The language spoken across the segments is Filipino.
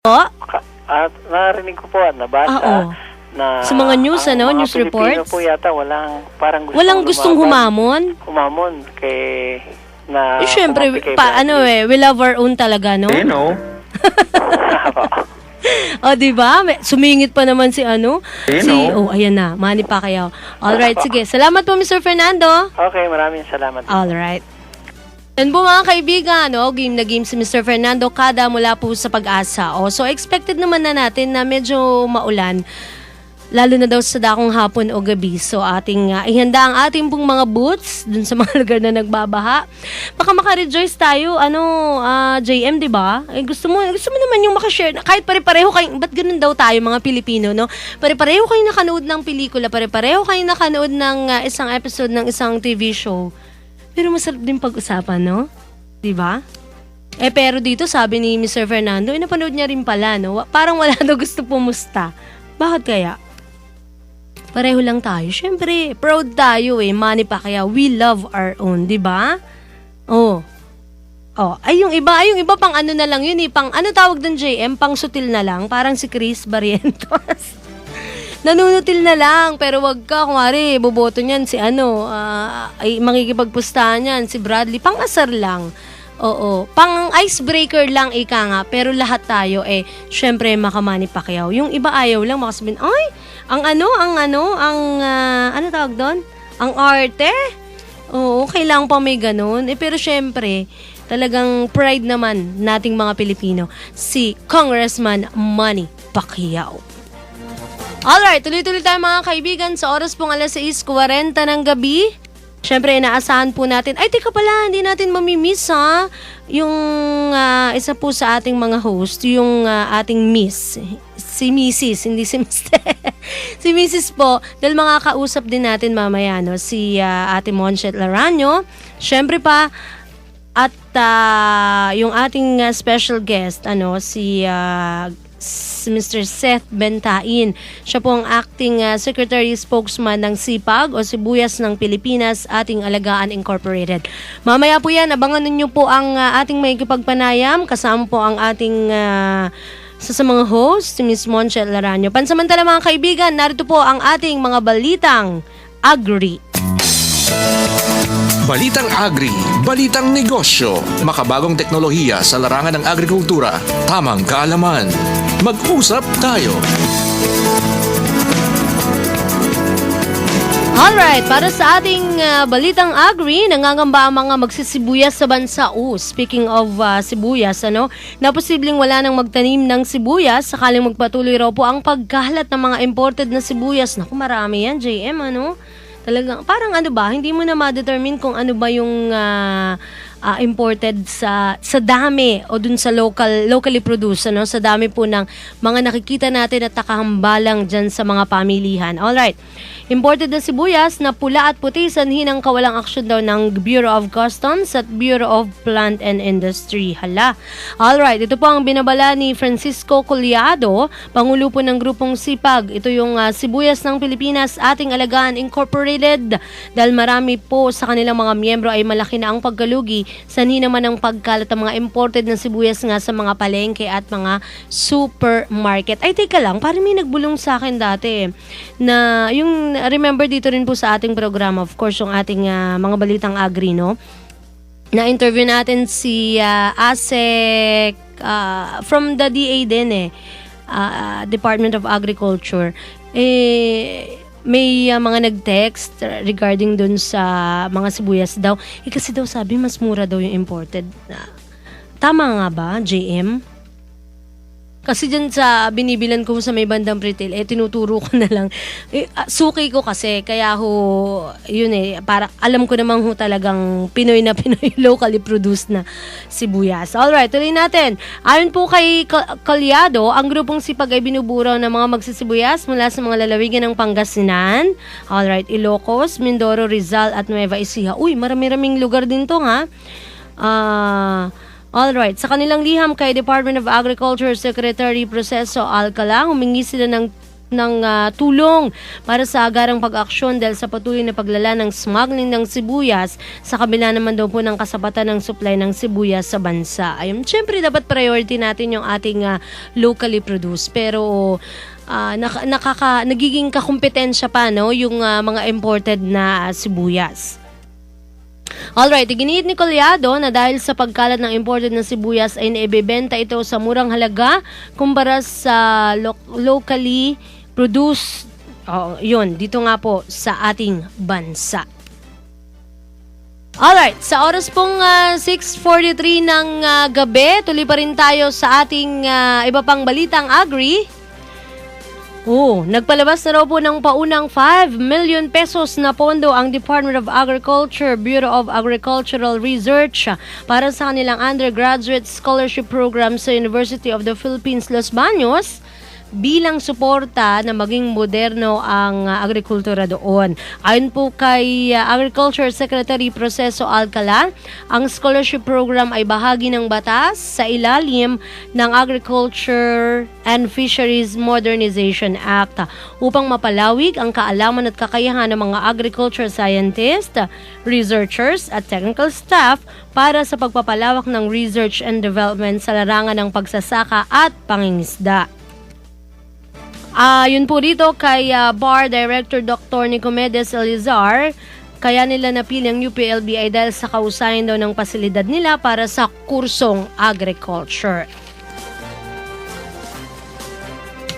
Oh? At narinig ko po at nabasa Oo. na Sa mga news, news Pilipino reports? po yata Walang gustong humamon? Humamon na Syempre, kumapit kay Bradley. we love our own talaga, no? Sino? O, diba? Sumingit pa naman si Sino? ayan na, Manny Pacquiao. Alright, sige. Salamat po, Mr. Fernando. Okay, maraming salamat. Alright. Yan po mga kaibigan, game na game si Mr. Fernando Cada mula po sa Pag-asa. So expected naman na natin na medyo maulan, lalo na daw sa dakong hapon o gabi. So ating ihanda ang ating pong mga boots dun sa mga lugar na nagbabaha. Baka maka-rejoice tayo, JM, di ba? Gusto mo naman yung makashare, kahit pare-pareho kayo, ba't ganun daw tayo mga Pilipino, no? Pare-pareho kayo nakanood ng pelikula, pare-pareho kayo nakanood ng isang episode ng isang TV show. Pero masarap din pag-usapan, no? Diba? Pero dito, sabi ni Mr. Fernando, napanood niya rin pala, no? Parang wala daw gusto pumusta. Bakit kaya? Pareho lang tayo. Siyempre, proud tayo Manny Pacquiao. We love our own, diba? Ay yung iba pang ano na lang yun pang ano tawag doon JM, pang sutil na lang, parang si Chris Barrientos. Nanunutil na lang, pero wag ka, kumari, boboto niyan si ay makikipagpustahan niyan, si Bradley, pang-asar lang. Oo, pang icebreaker lang nga, pero lahat tayo syempre Manny Pacquiao. Yung iba ayaw lang, makasabihin, ay, ano tawag doon? Ang arte? Oo, kailangan pa may ganun. Pero syempre, talagang pride naman nating mga Pilipino, si Congressman Manny Pacquiao. Alright, tuloy-tuloy tayo mga kaibigan sa oras pong 6:40 ng gabi. Siyempre, inaasahan po natin. Ay, teka pala, hindi natin mamimiss yung isa po sa ating mga host, yung ating miss. Si Mrs., hindi si Mr. Si Mrs. po, dahil makakausap din natin mamaya, no? Si Ate Monchet Laranyo. Siyempre pa, at yung ating special guest, si Mr. Seth Bentain. Siya po ang acting secretary spokesman ng SIPAG o Sibuyas ng Pilipinas, ating alagaan Incorporated. Mamaya po yan, abangan ninyo po ang ating may kipagpanayam. Kasama po ang ating sa mga host, si Ms. Monchel Laranyo. Pansamantala mga kaibigan, narito po ang ating mga balitang Agri. Balitang Agri, balitang negosyo, makabagong teknolohiya sa larangan ng agrikultura, tamang kaalaman. Mag-usap tayo. Alright, para sa ating balitang Agri, nangangamba ang mga magsisibuyas sa bansa. Speaking of sibuyas, na posibleng wala nang magtanim ng sibuyas, sakaling magpatuloy raw po ang pagkalat ng mga imported na sibuyas. Naku, marami yan, JM, Talagang, parang hindi mo na ma-determine kung ano ba yung imported sa dami o dun sa locally produced, sa dami po ng mga nakikita natin at nakahambalang dyan sa mga pamilihan. Alright, imported na sibuyas na pula at puti sanhi ng kawalang aksyon daw ng Bureau of Customs at Bureau of Plant and Industry. Hala. Alright, ito po ang binabala ni Francisco Collado, Pangulo po ng grupong SIPAG. Ito yung Sibuyas ng Pilipinas, ating alagaan Incorporated, dahil marami po sa kanilang mga miyembro ay malaki na ang pagkalugi sanhi naman ang pagkalat ng mga imported na sibuyas nga sa mga palengke at mga supermarket. Ay, teka lang, parang may nagbulong sa akin dati na yung, remember dito rin po sa ating programa, of course, yung ating mga balitang Agri, na-interview natin si ASEC from the DA din Department of Agriculture. May mga nag-text regarding dun sa mga sibuyas daw. Kasi daw sabi, mas mura daw yung imported. Tama nga ba, JM? Kasi dyan sa binibilan ko sa may bandang retail, tinuturo ko na lang. Suki ko kasi, kaya yun para alam ko naman talagang Pinoy na Pinoy, locally produced na sibuyas. Alright, tuloy natin. Ayon po kay Collado, ang grupong SIPAG ay binuburaw ng mga magsisibuyas mula sa mga lalawigan ng Pangasinan, alright, Ilocos, Mindoro, Rizal at Nueva Ecija. Uy, marami-raming lugar din to Alright, sa kanilang liham kay Department of Agriculture Secretary Proceso Alcala, humingi sila ng ng tulong para sa agarang pag-aksyon dahil sa patuloy na paglala ng smuggling ng sibuyas sa kabila naman daw po ng kasapatan ng supply ng sibuyas sa bansa. Ayun, syempre dapat priority natin yung ating locally produced, pero nagiging kakumpetensya pa yung mga imported na sibuyas. Alright, iginiit ni Collado na dahil sa pagkalat ng imported na sibuyas ay naibebenta ito sa murang halaga kumpara sa locally produced, yun, dito nga po sa ating bansa. Alright, sa oras pong 6:43 ng gabi, tuloy pa rin tayo sa ating iba pang balitang agri. Nagpalabas na raw po ng paunang 5 million pesos na pondo ang Department of Agriculture, Bureau of Agricultural Research para sa kanilang undergraduate scholarship program sa University of the Philippines, Los Baños, bilang suporta na maging moderno ang agrikultura doon. Ayon po kay Agriculture Secretary Proceso Alcala, ang scholarship program ay bahagi ng batas sa ilalim ng Agriculture and Fisheries Modernization Act upang mapalawig ang kaalaman at kakayahan ng mga agriculture scientists, researchers at technical staff para sa pagpapalawak ng research and development sa larangan ng pagsasaka at pangingisda. Yun po dito kay BAR Director Dr. Nicomedes Elizar, kaya nila napili ang UPLB ay dahil sa kausayan daw ng pasilidad nila para sa kursong agriculture.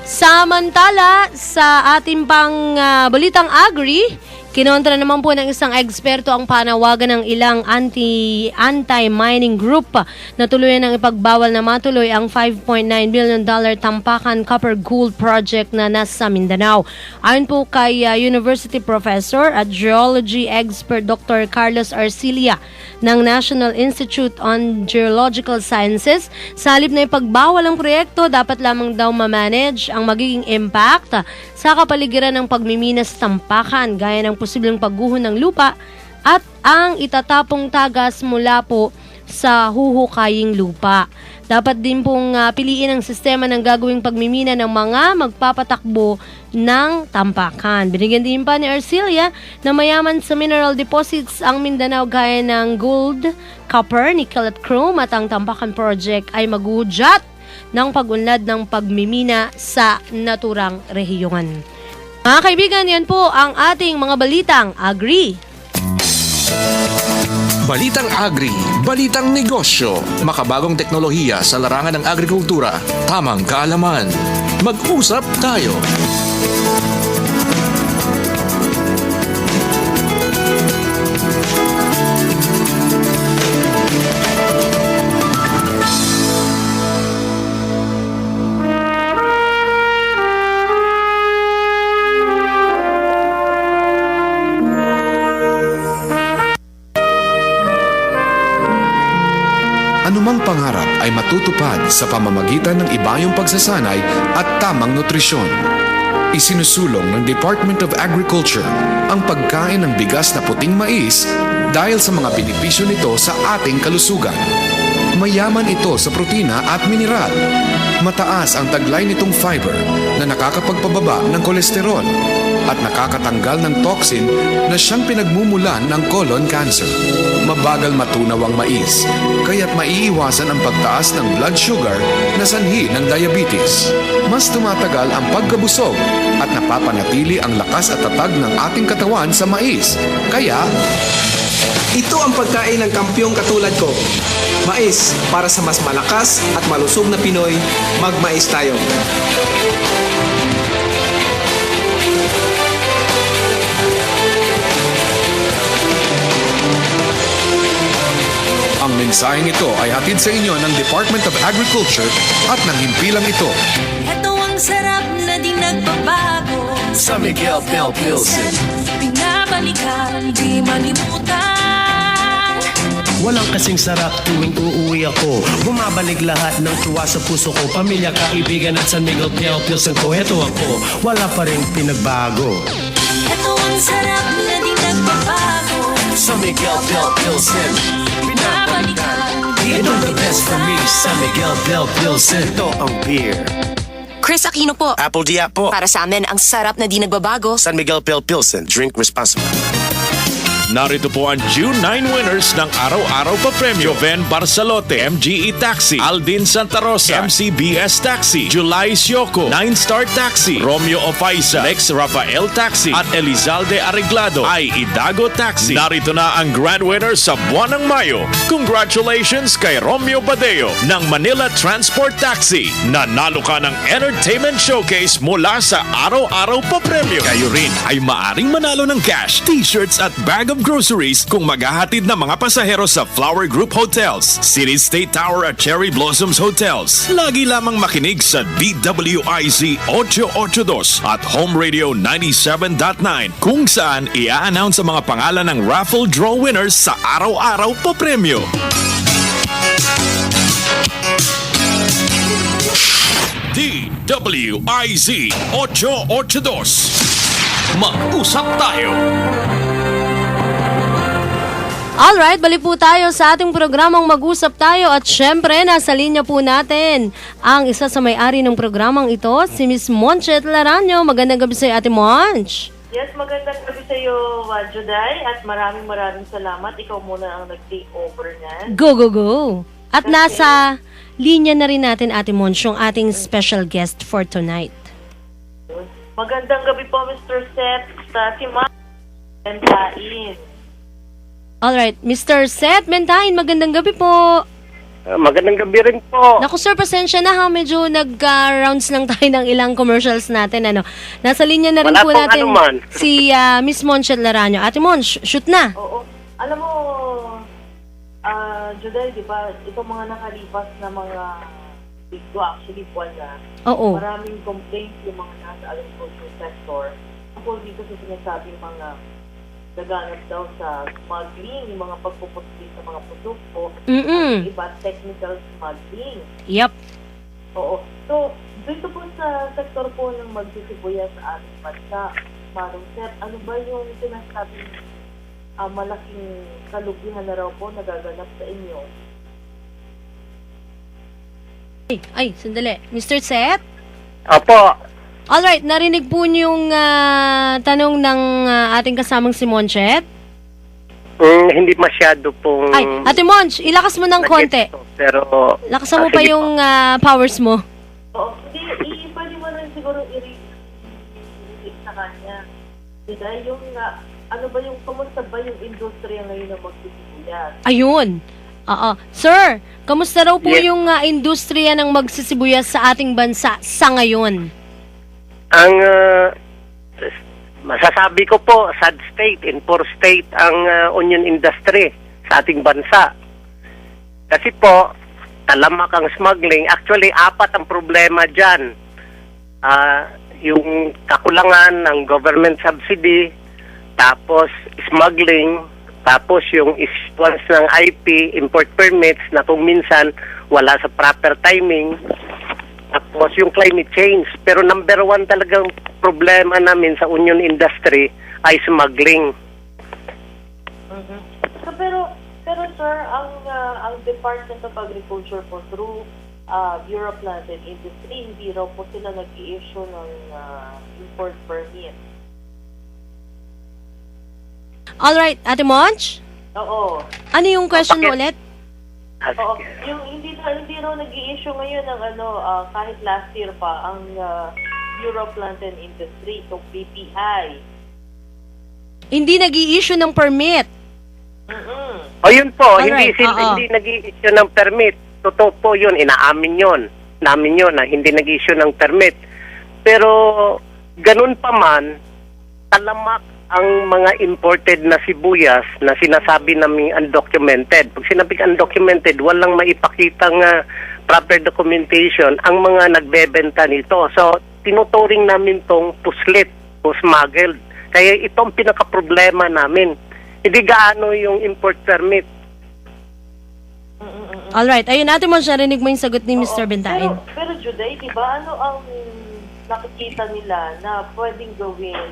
Samantala, sa ating pang balitang agri, kinontra naman po ng isang eksperto ang panawagan ng ilang anti-mining group na tuluyan ng ipagbawal na matuloy ang $5.9 billion Tampakan Copper Gold Project na nasa Mindanao. Ayon po kay University Professor at Geology Expert Dr. Carlos Arcilia ng National Institute on Geological Sciences, sa halip na ipagbawal ang proyekto, dapat lamang daw ma-manage ang magiging impact sa kapaligiran ng pagmimina sa Tampakan, gaya ng posibleng pagguho ng lupa at ang itatapong tagas mula po sa huhukaying lupa. Dapat din pong piliin ang sistema ng gagawing pagmimina ng mga magpapatakbo ng Tampakan. Binigyan din pa ni Arcilia na mayaman sa mineral deposits ang Mindanao gaya ng gold, copper, nickel at chrome, at ang Tampakan Project ay maghudyat ng pag-unlad ng pagmimina sa naturang rehiyon. Mga kaibigan, yan po ang ating mga balitang agri. Balitang Agri, Balitang Negosyo, makabagong teknolohiya sa larangan ng agrikultura, tamang kaalaman. Mag-usap tayo. Anumang pangarap ay matutupad sa pamamagitan ng ibayong pagsasanay at tamang nutrisyon. Isinusulong ng Department of Agriculture ang pagkain ng bigas na puting mais dahil sa mga benepisyo nito sa ating kalusugan. Mayaman ito sa protina at mineral. Mataas ang taglay nitong fiber na nakakapagpababa ng kolesterol at nakakatanggal ng toxin na siyang pinagmumulan ng colon cancer. Mabagal matunaw ang mais, kaya't maiiwasan ang pagtaas ng blood sugar na sanhi ng diabetes. Mas tumatagal ang pagkabusog at napapanatili ang lakas at tatag ng ating katawan sa mais. Kaya, ito ang pagkain ng kampyong katulad ko. Mais, para sa mas malakas at malusog na Pinoy, magmais tayo. ang mensaheng ito ay hatid sa inyo ng Department of Agriculture at ng himpilang ito. Ito ang sarap na di nagbabago. Sa Miguel Bell Pilsen. Pinabalikan, di malimutan. Walang kasing sarap tuwing uuwi ako. Bumabalik lahat ng tuwa sa puso ko. Pamilya, kaibigan at San Miguel Bell Pilsen ko. Ito ako, wala pa rin pinagbago. Ito ang sarap na di nagbabago. San Miguel Bell Pilsen. Pinabalikan, Ito the best for me, San Miguel Bell Pilsen. Ito ang beer Chris Aquino po. Apple Dia po. Para sa amin, ang sarap na di nagbabago. San Miguel Pale Pilsen. Drink responsibly. Narito po ang June 9 winners ng araw-araw pa premyo. Joven Barcelote, MGE Taxi, Aldin Santa Rosa, MCBS Taxi, July Sioco, 9-Star Taxi, Romeo Ofaisa, Lex Rafael Taxi, at Elizalde Arreglado ay Idago Taxi. Narito na ang grand winner sa buwan ng Mayo. Congratulations kay Romeo Badeo ng Manila Transport Taxi. Nanalo ka ng Entertainment Showcase mula sa araw-araw pa premyo. Kayo rin ay maaring manalo ng cash, t-shirts at bag of groceries kung maghahatid ng mga pasahero sa Flower Group Hotels, City State Tower at Cherry Blossoms Hotels. Lagi lamang makinig sa DWIZ 882 at Home Radio 97.9 kung saan i-announce ang mga pangalan ng raffle draw winners sa araw-araw pa premyo. DWIZ 882. Mag-usap tayo! Alright, balik po tayo sa ating programang Mag-usap Tayo at syempre nasa linya po natin ang isa sa may-ari ng programang ito, si Miss Monchet Laranyo. Magandang gabi sa iyo, Ate Monch. Yes, magandang gabi sa iyo, Juday, at maraming salamat. Ikaw muna ang nag-take over niyan. Go, go, go! At nasa linya na rin natin, Ate Monch, yung ating special guest for tonight. Magandang gabi po, Mr. Seth, si Ma Mentahin. Alright, Mr. Seth Mentahin, magandang gabi po. Magandang gabi rin po. Naku sir, pasensya na ha, medyo nag-rounds lang tayo ng ilang commercials natin. Nasa linya na rin Wala po pong natin anuman. si Miss Monchet Laranyo. Ate Monch, shoot na. Oo. Alam mo, Juday, di ba, itong mga nakalipas na mga bigdo, actually, buwan na, Oo. maraming complaints yung mga nasa agriculture sector. Ako dito sa sinasabing mga naganap daw sa smuggling, yung mga pagpuputin sa mga produkto, at iba technical smuggling. Yep. Oo. So, dito po sa sektor po ng magsisibuyas sa ating bansa, Marong Sir, ano ba yung sinasabing malaking kalugihan na raw po nagaganap sa inyo? Ay, sandali. Mr. Seth? Opo. Alright, narinig po niyo yung tanong ng ating kasamang si Monchet? Hindi masyado pong... Ay, Ate Monch, ilakas mo ng konti. Pero... Lakasan mo pa yung powers mo. Oo. Hindi, pwede mo rin siguro i-read sa kanya. Diba? Yung, ano ba yung, kamusta ba yung industriya ngayon na magsisibuyas? Ayun. Oo. Sir, kamusta raw po Yes. yung industriya ng magsisibuyas sa ating bansa sa ngayon? Ang masasabi ko po, sad state, in poor state ang onion industry sa ating bansa. Kasi po, talamak ang smuggling. Actually, 4 ang problema dyan. Yung kakulangan ng government subsidy, tapos smuggling, tapos yung issuance ng IP, import permits, na kung minsan wala sa proper timing, tapos yung climate change. Pero number 1 talagang problema namin sa onion industry ay smuggling. Mm-hmm. So, pero sir, ang Department of Agriculture po through Bureau of Land and Industry, hindi raw po sila nag-i-issue ng import permit. Alright, Ate Monch? Oo. Ano yung question mo ulit? Oo. Yung hindi raw nag-i-issue ngayon ng kahit last year pa ang Bureau of Land and Industry, itong BPI. Hindi nag-i-issue ng permit. O yun po, Alright, hindi nag-i-issue ng permit. Totoo po yun, inaamin yun. Namin yun na hindi nag-i-issue ng permit. Pero ganun pa man, talamak ang mga imported na sibuyas na sinasabi namin undocumented. Pag sinabing undocumented, walang maipakitang proper documentation ang mga nagbebenta nito. So, tinuturing namin tong puslit o smuggled. Kaya ito ang pinaka-problema namin. Hindi gaano yung import permit. Alright, ayun natin mo siya, rinig mo yung sagot ni Mr. Bentahin. Pero Juday, di ba, ano ang nakikita nila na pwedeng gawin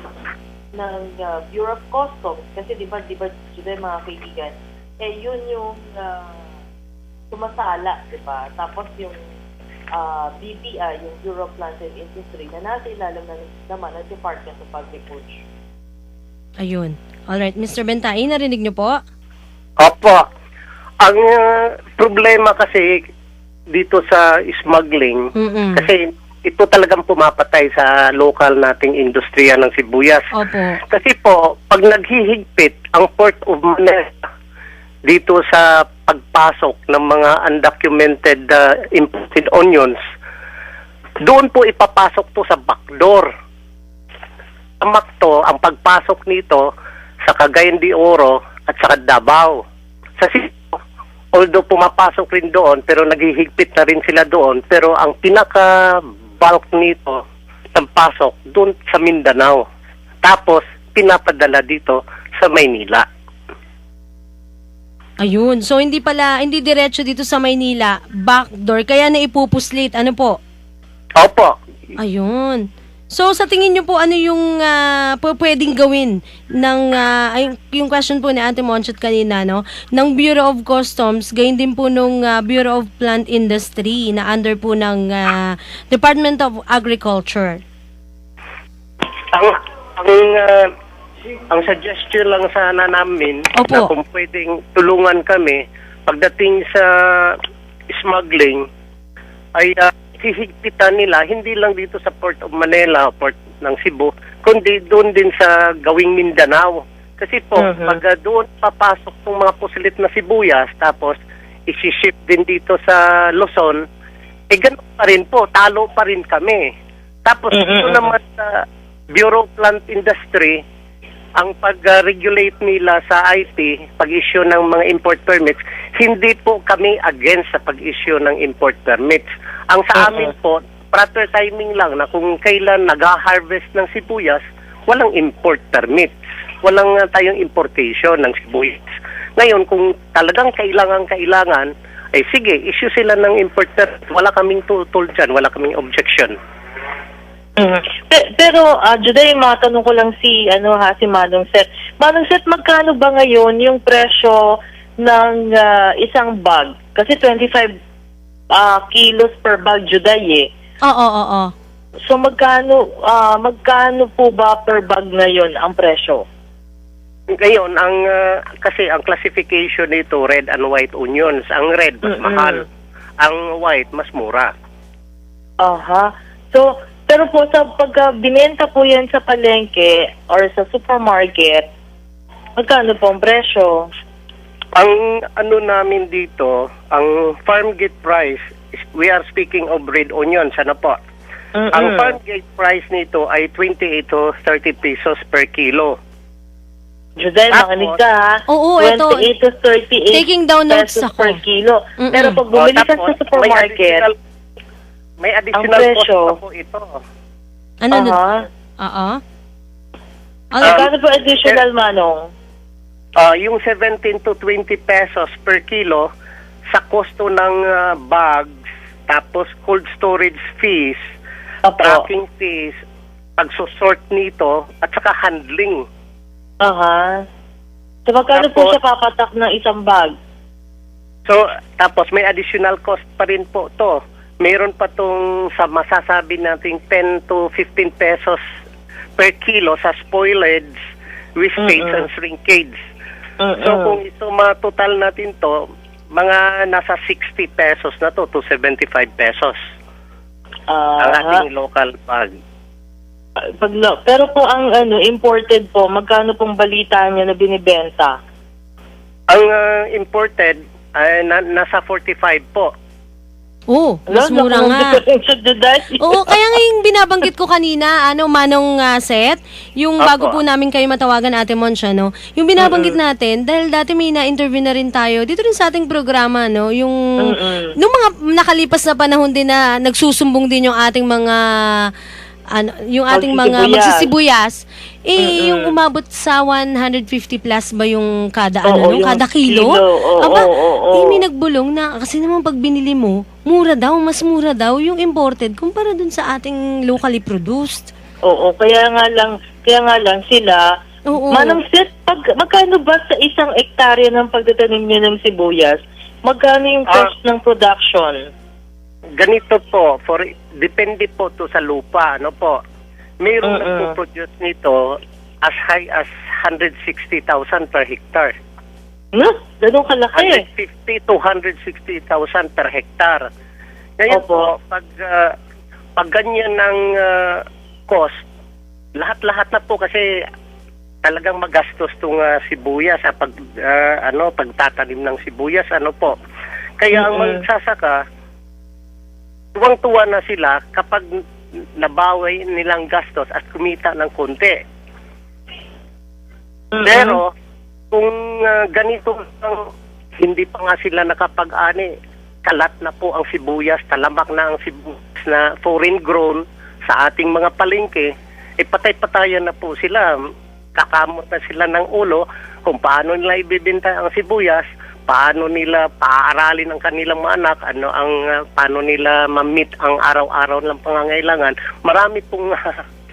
ng Bureau of Customs? Kasi di ba, Juday, mga kaibigan, yun yung sumasala, di ba? Tapos yung BPI, yung Bureau of Plant and Industry, na nasa ilalim naman ng Department of Agriculture. Ayun. Alright, Mr. Bentay, narinig niyo po? Opo. Ang problema kasi dito sa smuggling, Mm-mm. kasi ito talagang pumapatay sa local nating industriya ng sibuyas. Opo. Kasi po, pag naghihigpit ang Port of Manila dito sa pagpasok ng mga undocumented imported onions, doon po ipapasok to sa backdoor. Ang pagpasok nito sa Cagayan de Oro at sa Davao. Sa Cebu, although pumapasok rin doon, pero naghihigpit na rin sila doon, pero ang pinaka-bulk nito ng pasok doon sa Mindanao. Tapos, pinapadala dito sa Maynila. Ayun. So, hindi diretso dito sa Maynila, backdoor, kaya naipupuslit. Ano po? Opo. Ayun. So, sa tingin nyo po, ano yung pwedeng gawin ng, yung question po ni Ate Monchot kanina, no? Ng Bureau of Customs, gayon din po nung Bureau of Plant Industry na under po ng Department of Agriculture. Ang suggestion lang sana namin Opo. na kung pwedeng tulungan kami pagdating sa smuggling ay hihigpitan nila hindi lang dito sa Port of Manila, Port ng Cebu, kundi doon din sa gawing Mindanao. Kasi po, pag doon papasok ng mga pusilit na sibuyas tapos isi-ship din dito sa Luzon, ganun pa rin po, talo pa rin kami. Tapos ito naman sa Bureau of Plant Industry, ang pag-regulate nila sa IT, pag-issue ng mga import permits, hindi po kami against sa pag-issue ng import permits. Ang sa amin po, proper timing lang na kung kailan nag-harvest ng sibuyas, walang import permits. Walang tayong importation ng sibuyas. Ngayon, kung talagang kailangan, ay sige, issue sila ng import permit. Wala kaming tutol dyan, wala kaming objection. Pero Juday, matanong ko lang si Manong Seth. Manong Seth, magkano ba ngayon yung presyo ng isang bag? Kasi 25 kilos per bag, Juday, eh. Oo. So magkano po ba per bag ngayon ang presyo? Ngayon, kasi ang classification nito, red and white onions. Ang red, mas mahal. Ang white, mas mura. Aha. So, pero po sa pag binenta po yan sa palengke or sa supermarket, magkano po ang presyo? Ang namin dito, ang farm gate price, we are speaking of red onions, ano po? Ang farm gate price nito ay 28 to 30 pesos per kilo. Juday, makinig ka ha? Oo, 28 to 38 taking down notes pesos ako. per kilo. Pero pag bumili ka sa supermarket, may additional ang presyo, cost pa po ito. Ano? Oo. Magkano po additional, Manong? Yung 17 to 20 pesos per kilo sa kosto ng bags, tapos cold storage fees, tracking fees, pagsusort nito, at saka handling. So magkano po siya papatak ng isang bag? So, tapos may additional cost pa rin po to. Mayroon pa tong sa masasabi nating 10 to 15 pesos per kilo sa spoilage, wastage, and shrinkage. So kung ito matotal natin to, mga nasa 60 pesos na to 75 pesos. Ang ating local bag. Pero po ang imported po, magkano pong balita niya na binibenta? Ang imported ay nasa 45 po. Oh, mas mura nga. Oo, kaya nga yung binabanggit ko kanina, Manong Seth, yung bago po namin kayo matawagan, Ate Moncha, no? Yung binabanggit natin, dahil dati may na-interview na rin tayo, dito rin sa ating programa, no? Yung, nung mga nakalipas na panahon din na nagsusumbong din yung ating mga yung ating mga magsisibuyas, yung umabot sa 150 plus ba yung kada kada kilo? May nagbulong na kasi naman pag binili mo, mas mura daw yung imported kumpara dun sa ating locally produced. Kaya nga lang sila. Manong Seth, magkano ba sa isang ektarya ng pagtatanim niyo ng sibuyas? Magkano yung cost ng production? ganito po, depende po to sa lupa, ano po. Mayroong nagpo-produce nito as high as 160,000 per hectare. No, ganun kalaki. 150 to 160,000 per hectare. Ngayon po, pag ganyan ng cost, lahat-lahat na po kasi talagang magastos tong sibuyas sa pagtatanim ng sibuyas, ano po. Kaya ang magsasaka, tuwang-tuwa na sila kapag nabawi nilang gastos at kumita ng konti. Pero kung ganito hindi pa nga sila nakapag-ani, kalat na po ang sibuyas, talamak na ang sibuyas na foreign grown sa ating mga palengke, patay-patayan na po sila. Kakamot na sila ng ulo kung paano nila ibibenta ang sibuyas, paano nila paaralin ang kanilang mga anak, paano nila ma-meet ang araw-araw ng pangangailangan. Marami pong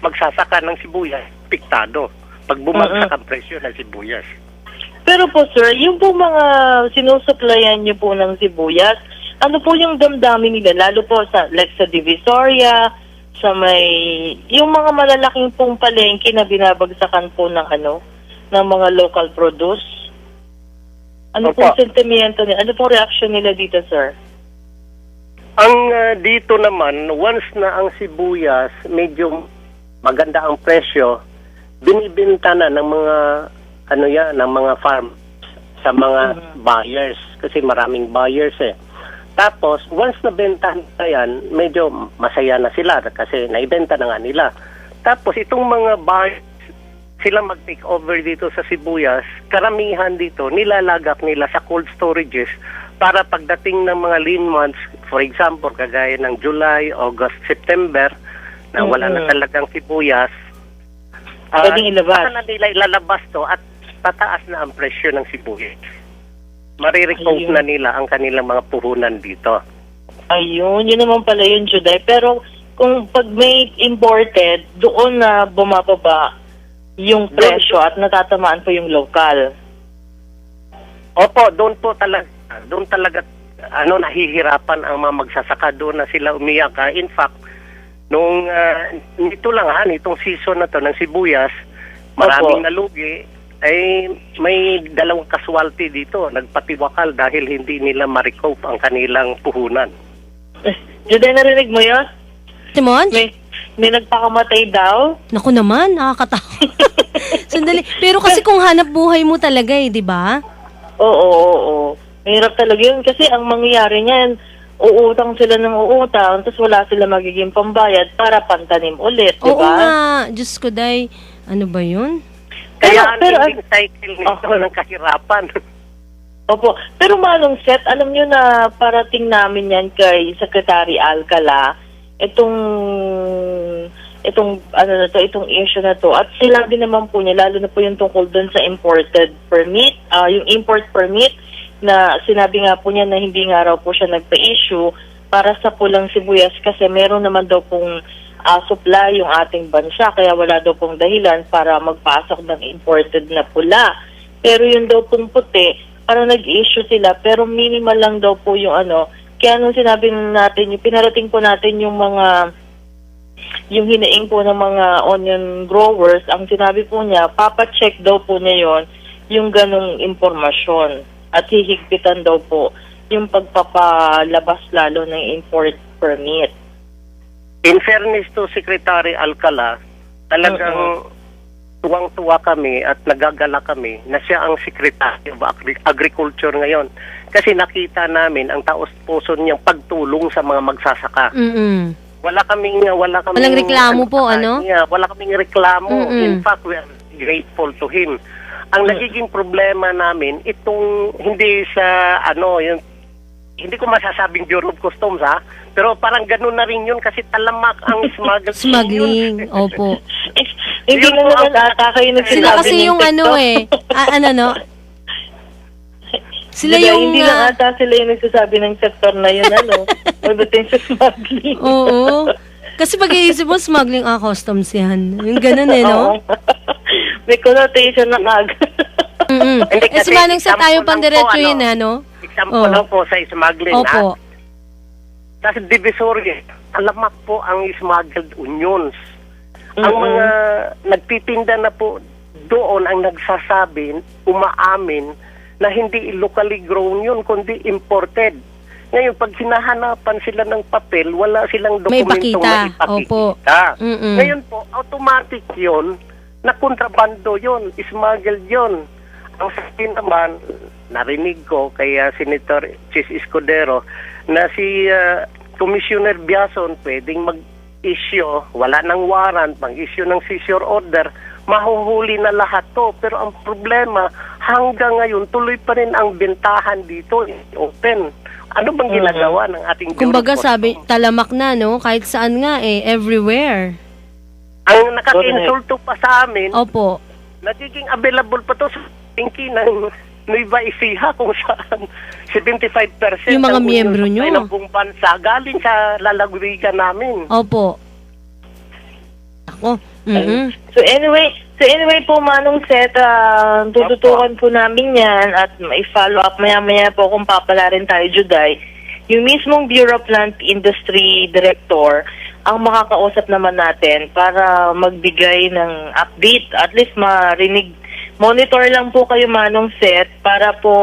magsasaka ng sibuyas, piktado, pag bumagsak ang presyo ng sibuyas. Pero po sir, yung po mga sinusuplayan niyo po ng sibuyas, ano po yung damdamin nila? Lalo po sa Divisoria, sa may, yung mga malalaking pong palengke na binabagsakan po ng ng mga local produce. Ano pong sentimiento nila? Ano pong reaction nila dito, sir? Ang dito naman, once na ang sibuyas, medyo maganda ang presyo, binibenta na ng mga ng mga farm sa mga buyers kasi maraming buyers eh. Tapos once na benta na yan, medyo masaya na sila kasi naibenta na nga nila. Tapos itong mga buyers, sila mag-take over dito sa sibuyas, karamihan dito nilalagak nila sa cold storages para pagdating ng mga lean months, for example, kagaya ng July, August, September, na wala na talagang sibuyas, pwedeng ilabas. Saka na nila ilalabas to at tataas na ang presyo ng sibuyas. Marirecoup na nila ang kanilang mga puhunan dito. Ayun, yun naman pala yun, Juday. Pero kung pag may imported, doon na bumababa yung presyo at natatamaan po yung local. Opo, doon talaga nahihirapan ang mga magsasaka, doon na sila umiyak. In fact, nung nitong season na to ng sibuyas, maraming nalugi, ay may dalawang casualty dito, nagpatiwakal dahil hindi nila ma-recoup ang kanilang puhunan. Juday, narinig mo yun? Simon? May nagpakamatay daw? Naku naman, nakakatakot. Sandali. Pero kasi kung hanap buhay mo talaga di ba? Oo. Mahirap talaga yun kasi ang mangyayari niyan, uutang sila ng uutang, tapos wala sila magiging pambayad para pantanim ulit, di ba? Oo nga. Diyos ko, day. Ano ba yun? Kaya ang ending cycle nito ng kahirapan. Opo. Pero Manong Seth, alam nyo na parating namin yan kay Secretary Alcala, itong issue na to. At sila din naman po niya, lalo na po yung tungkol dun sa imported permit, yung import permit, na sinabi nga po niya na hindi nga raw po siya nagpa-issue para sa pulang sibuyas kasi meron naman daw pong supply yung ating bansa, kaya wala daw pong dahilan para magpasok ng imported na pula. Pero yun daw pong puti, parang nag-issue sila, pero minimal lang daw po yung kaya nung sinabi natin, yung pinarating po natin yung hinaing po ng mga onion growers, ang sinabi po niya, papacheck daw po niya yon yung ganong impormasyon at hihigpitan daw po yung pagpapalabas lalo ng import permit. In fairness to Secretary Alcala, talagang tuwang-tuwa kami at nagagala kami na siya ang Secretary of Agriculture ngayon. Kasi nakita namin ang taos-puso niyang pagtulong sa mga magsasaka. Wala kaming walang reklamo po, Wala kaming reklamo. In fact, we are grateful to him. Ang nagiging problema namin, itong hindi sa hindi ko masasabing Bureau of Customs pero parang ganun na rin yun kasi talamak ang smuggling. Smuggling, opo. Hindi na naman ata kayo nagsasabi sila kasi yung sila yung hindi lang ata sila yung nagsasabi ng sektor na yun, pagdating sa smuggling. Oo. Kasi pag-iisip mo, smuggling, customs yan. Yung ganun no? May connotation na Si Manong sa tayo pandiretso yun, Example lang po sa smuggling, Opo. tas Divisoria, alamak po ang smuggled onions. Ang mga nagtitinda na po doon ang nagsasabi, umaamin na hindi locally grown yun, kundi imported. Ngayon, pag hinahanapan sila ng papel, wala silang May dokumentong ipakita. Opo. maipakita. Mm-mm. Ngayon po, automatic yun, na kontrabando yun, smuggled yun. Ang sabi naman, narinig ko kay Senator Chis Escudero na si Commissioner Biason pwedeng mag-issue, wala ng warrant, mag-issue ng seizure order, mahuhuli na lahat to. Pero ang problema, hanggang ngayon, tuloy pa rin ang bentahan dito, open. Ano bang ginagawa ng ating Bureau Kumbaga of sabi, Customs? talamak na, no? Kahit saan nga everywhere. Ang nakakinsulto pa sa amin, Opo. nagiging available pa to sa pinky ng Nueva Ecija kung saan 75% Yung mga ng miyembro supply nyo. ng buong bansa galing sa lalawigan namin. Opo. Ako. So anyway po, Manong Seth, tututukan po namin yan at i-follow up maya-maya po kung papala rin tayo, Juday. Yung mismong Bureau of Plant Industry Director ang makakausap naman natin para magbigay ng update. At least marinig, monitor lang po kayo, Manong Seth, para po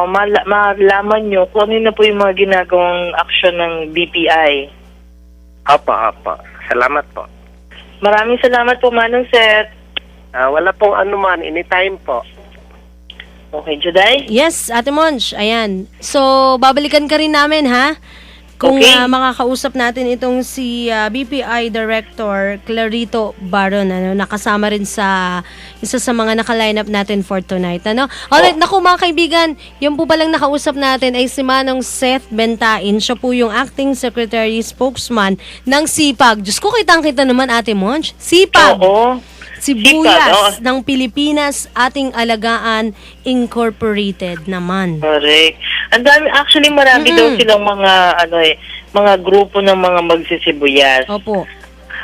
malaman nyo kung ano na po yung mga ginagawang aksyon ng BPI. Apa. Salamat po. Maraming salamat po, Manong Seth. Wala pong anuman, anytime po. Okay, Juday? Yes, Ate Monch. Ayan. So, babalikan ka rin namin, ha? Kung Okay. makakausap natin itong si BPI Director Clarito Baron, nakasama rin sa isa sa mga naka-line up natin for tonight. Alright, naku mga kaibigan, yung po palang nakausap natin ay si Manong Seth Bentain. Siya po yung Acting Secretary Spokesman ng SIPAG. Diyos ko, kitang-kita naman, Ate Monch. SIPAG! Oo. Sibuyas ng Pilipinas, Ating Alagaan Incorporated naman. Correct. Ang dami, actually marami daw silang mga grupo ng mga magsisibuyas. Opo.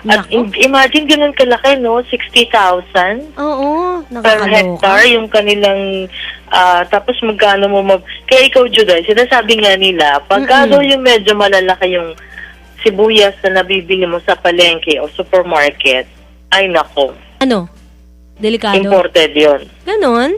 At Naku. imagine ganun kalaki, no? 60,000 Oo, per nakakaloka. hectare yung kanilang tapos magkano mo kaya ikaw, Juday, sinasabi nga nila, pagka daw yung medyo malalaki yung sibuyas na nabibili mo sa palengke o supermarket, ay nako, Ano? Delikado? imported yon. Ganon?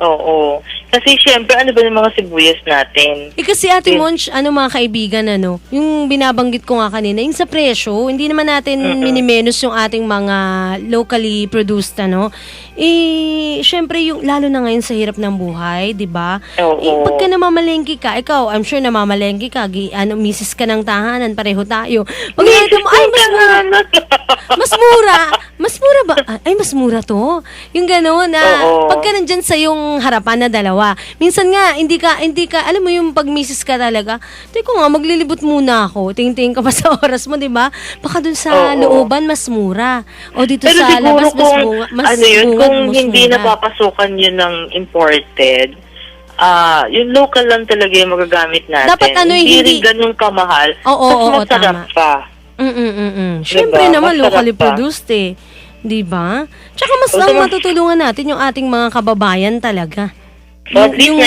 Oo. Kasi syempre, ano ba yung mga sibuyas natin? Kasi Ate Monch, mga kaibigan, yung binabanggit ko nga kanina, yung sa presyo, hindi naman natin minimenos yung ating mga locally produced, syempre, lalo na ngayon sa hirap ng buhay, di ba? Oo. Pagka namamalengke ka, ikaw, I'm sure namamalengke ka, misis ka ng tahanan, pareho tayo. Pag nakita mo, ay, mas mura ba? Ay, mas mura to. Yung gano'n, pagka nandyan sa yung harapan na dalawa. Minsan nga, hindi ka, alam mo yung pag misis ka talaga, teko nga, maglilibot muna ako. Tingting ka pa sa oras mo, di ba? Baka dun sa looban, mas mura. O dito Pero sa siguro labas, kung hindi napapasukan yun ng imported, yung local lang talaga yung magagamit natin. Dapat hindi rin ganun kamahal. Oo, mas masarap tama. pa. Siyempre Diba? naman, Masarap locally pa. produced eh. Di ba? Tsaka mas ang matutulungan natin yung ating mga kababayan talaga. So at least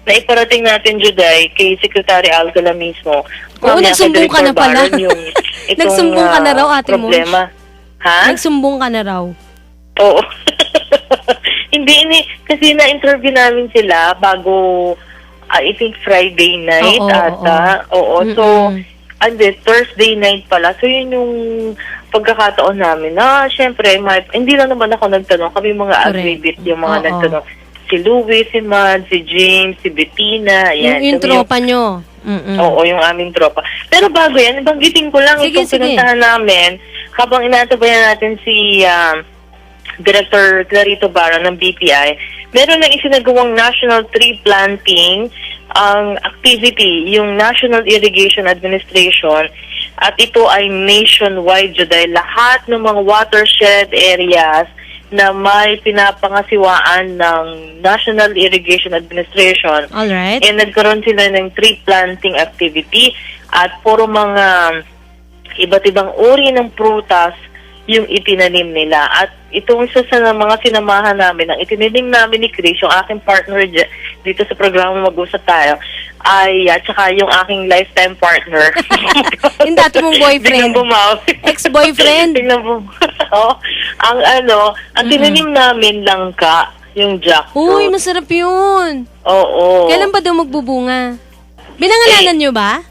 naiparating natin, Juday, kay Secretary Alcala mismo. Oo, nagsumbong ka na pala. Nagsumbong ka na raw, Ate Monch. problema. Ha? Nagsumbong ka na raw. Oo. Hindi. Kasi na-interview namin sila bago, I think Friday night ata. Oo. So, Thursday night pala. So, yun yung pagkakataon namin. Syempre, hindi lang naman ako nagtanong. Kami mga agribit yung mga nagtanong. Si Louis, si Mad, si James, si Bettina. Ayan. Yung tropa nyo. Oo, yung aming tropa. Pero bago yan, banggitin ko lang itong pinuntahan namin habang inaantabayan natin si Director Clarito Barra ng BPI. Meron na isinagawang National Tree Planting ang activity, yung National Irrigation Administration, at ito ay nationwide, Juday. Lahat ng mga watershed areas na may pinapangasiwaan ng National Irrigation Administration. Alright. Nagkaroon sila ng tree planting activity at puro mga iba't ibang uri ng prutas yung itinanim nila. At itong isa sa mga sinamahan namin, ang itinanim namin ni Chris, yung aking partner dito sa programa Mag-usap Tayo, ay at saka yung aking lifetime partner. Yung dati mong boyfriend. Biglang bumawi. Ex-boyfriend. Biglang oh, ang tinanim namin langka, yung jackfruit. Uy, masarap yun. Oo. Kailan pa daw magbubunga? Binangalanan nyo ba?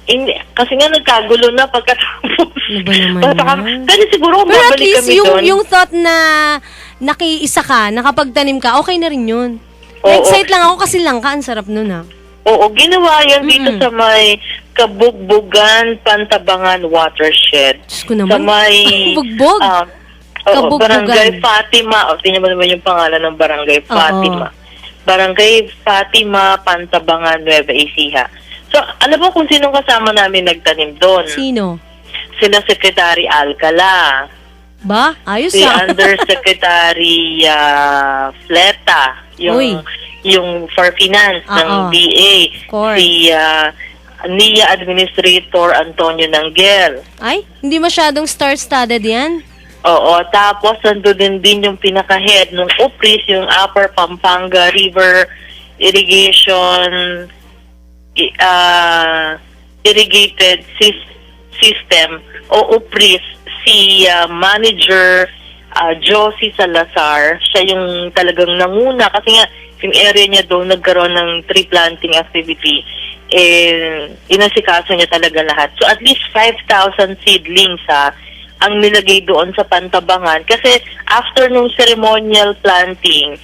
Hindi, kasi nga nagkagulo na pagkatapos. Ano ba naman yan? Kasi siguro Pero at babalik least kami doon. yung thought na nakiisa ka, nakapagtanim ka, okay na rin yun. Oo. Na-excite lang ako kasi langka, ang sarap nun ah. Oo, ginawa yan dito sa may Kabugbugan, Pantabangan Watershed. Diyos ko Sa naman. may... Bugbog? Oo, Kabugbugan. Barangay Fatima. O, tingnan mo naman yung pangalan ng Barangay Fatima. Barangay Fatima, Pantabangan, Nueva Ecija. So, alam mo kung sinong kasama namin nagtanim doon? Sino? Sila Secretary Alcala. Ba? Ayos Si ah. Undersecretary Fleta. Yung for finance ng Oo. DA. Course. Si NIA Administrator Antonio Nanggel. Ay, hindi masyadong star-studded yan. Oo, tapos nandun din yung pinaka-head ng UPRIS, yung Upper Pampanga River Irrigation Irrigated System o UPRIS, si Manager Josie Salazar. Siya yung talagang nanguna kasi nga yung area niya doon nagkaroon ng tree planting activity. Inasikaso niya talaga lahat. So at least 5,000 seedlings ang nilagay doon sa Pantabangan. Kasi after nung ceremonial planting,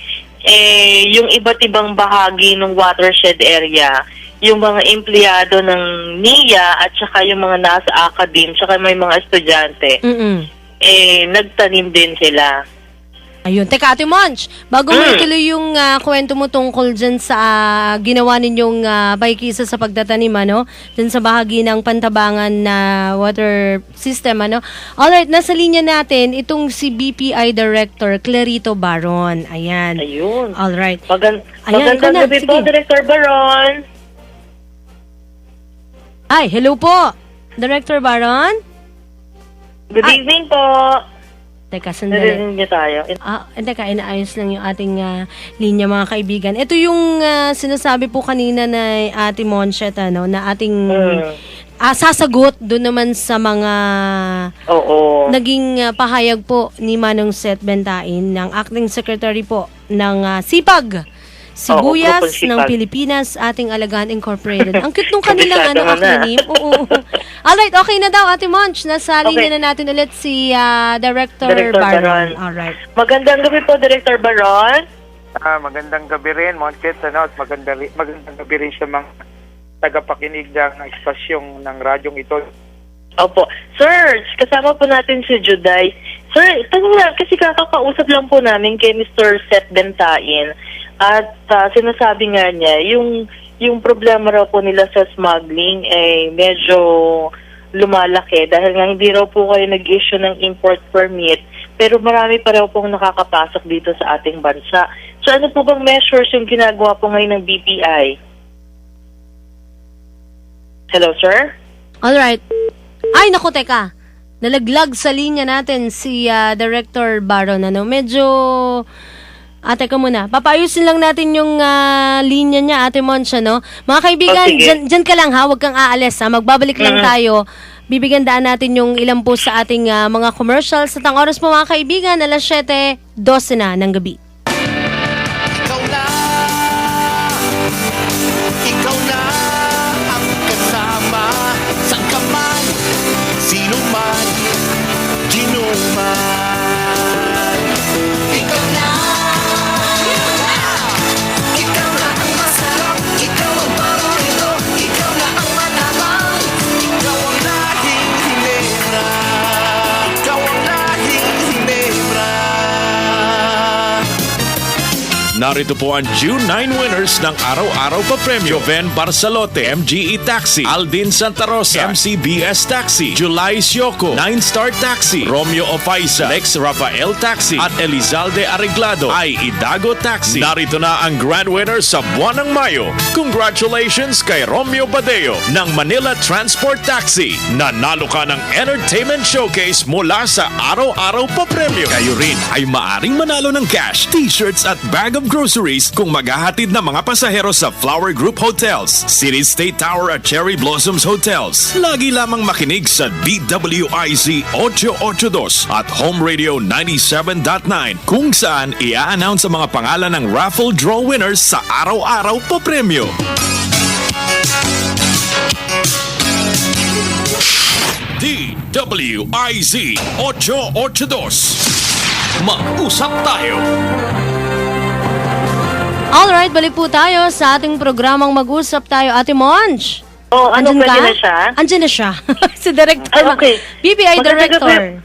yung iba't ibang bahagi ng watershed area, yung mga empleyado ng NIA at saka yung mga nasa academe, saka may mga estudyante, nagtanim din sila. Ayun. Teka, Ate Monch, bago mo ituloy yung kwento mo tungkol dyan sa ginawa ninyong paikisa sa pagtatanim, ano? Dyan sa bahagi ng Pantabangan na water system, ano? Alright, nasa linya natin itong si BPI Director Clarito Baron. Ayan. Ayun. Alright. Magandang ikaw na. gabi po, Sige. Director Baron. Ay, hello po. Director Baron? Good evening po. Teka, sandali. Narinig niyo tayo. Teka, inaayos lang yung ating linya, mga kaibigan. Ito yung sinasabi po kanina na Ate Monchet, ano, na ating sasagot doon naman sa mga naging pahayag po ni Manong Seth Bentain, ng Acting Secretary po ng SIPAG, Sibuyas Grupong Sipag. ng Pilipinas, ating Alagaan Incorporated. Ang cute nung kanilang acronym. Oo. Alright, okay na daw, Ate Monch. Nasa linya na natin ulit si Director Baron. Alright. Magandang gabi po, Director Baron. Magandang gabi rin, Monchet, at magandang gabi rin sa mga tagapakinig ng espasyong ng radyong ito. Opo. Sir, kasama po natin si Juday. Sir, tanong lang, kasi kakakausap lang po namin kay Mr. Seth Bentain. At sinasabi nga niya, yung problema raw po nila sa smuggling ay medyo lumalaki dahil nga hindi raw po kayo nag-issue ng import permit, pero marami pa raw pong nakakapasok dito sa ating bansa. So ano po bang measures yung ginagawa po ngayon ng BPI? Hello, sir? Alright. Ay, naku, teka. Nalaglag sa linya natin si Director Baron. Ano? Medyo... teka muna. Papayusin lang natin yung linya niya, Ate Monch, no? Mga kaibigan, dyan ka lang ha. Huwag kang aalis ha. Magbabalik lang tayo. Bibigyan daan natin yung ilan po sa ating mga commercials. At ang oras po, mga kaibigan, alas 7:12 na ng gabi. Ikaw na ang kasama. Saan ka man, sino man, ginuman. Ikaw na ang masarap. Ikaw ang paborito. Ikaw na ang malamang. Ikaw ang laging hinera. Ikaw ang laging hinera. Narito po ang June 9 winners ng Araw-Araw pa Premyo. Joven Barcelote, MGE Taxi. Aldin Santa Rosa, MCBS Taxi. July Sioco, 9-Star Taxi. Romeo Ofaisa, Lex Rafael Taxi. At Elizalde Arreglado ay Idago Taxi. Narito na ang grand winner sa buwan ng Mayo. Congratulations kay Romeo Badeo ng Manila Transport Taxi. Nanalo ka ng Entertainment Showcase mula sa Araw-Araw pa Premyo. Kayo rin ay maaring manalo ng cash, t-shirts at bag of groceries kung maghahatid ng mga pasahero sa Flower Group Hotels, City State Tower at Cherry Blossoms Hotels. Lagi lamang makinig sa DWIZ 882 at Home Radio 97.9 kung saan i-announce ang mga pangalan ng raffle draw winners sa araw-araw pa premyo. DWIZ 882. Mag-usap tayo. Alright, balik po tayo sa ating programang Mag-usap Tayo. Ate Monj. Oh, ano, andyan pwede ka? na siya? Andyan na siya. Si Director. Ay, okay. BPI Magandang Director. gabi.